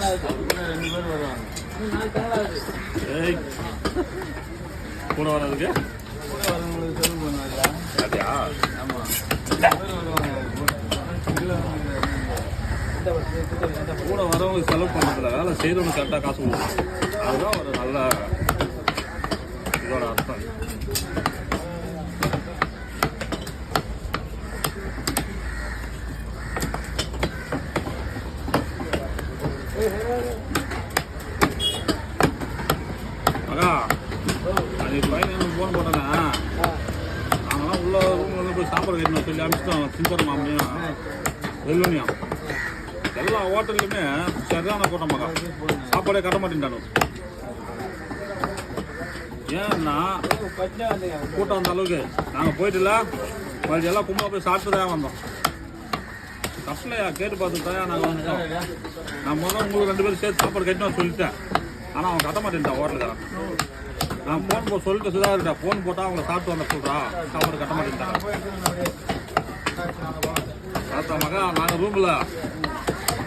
பேர் வருவாங்க. கூட வர்றதுக்கு கூட வரவங்களுக்கு செலவு பண்ணுவாங்களா? அப்படியா? ஆமாம், 2 பேர் வருவாங்க. கூட வரவங்க செலவு பண்ணுறதுல வேலை செய்கிறவங்க கரெக்டாக காசு கொடுக்கும். அதுதான் ஒரு நல்ல இதோட அர்த்தம். மகா அன்னைக்கு பையன் எனக்கு ஃபோன் போட்டேன்னா நாங்களாம் உள்ள ரூமில் போய் சாப்பாடு கட்டணும் சொல்லி அனுப்பிச்சிட்டோம். சிந்தர மாமியும் வெல்லுனியும் எல்லா ஹோட்டல்லையுமே சரியான கூட்டம் மகா. சாப்பாடே கட்ட மாட்டேன்டானு. ஏன்னா கூட்டம் அந்த அளவுக்கு நாங்கள் போயிட்டுல மறுபடியும் எல்லாம் கும்பலாக போய் சாப்பிட்டு தான் வந்தோம். தப்பில்லையா கேட்டு பார்த்துட்டு தான் நாங்கள் வந்துட்டோம். நான் முதல்ல உங்களுக்கு 2 பேரும் சேர்த்து சாப்பாடு கட்டணும் சொல்லிட்டேன். ஆனால் அவன் கட்ட மாட்டேன்ட்டான் ஹோட்டலுக்காரன். நான் ஃபோன் போட்டு சொல்லிட்டு சுதாரிட்டேன். ஃபோன் போட்டால் அவங்கள சாப்பிட்டு வந்த சொல்கிறா சாப்பாடு கட்ட மாட்டேன்ட்டான். பார்த்தா மகா நாங்கள் ரூமில்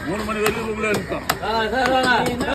3 மணி வரைக்கும் ரூமில் இருந்தோம்.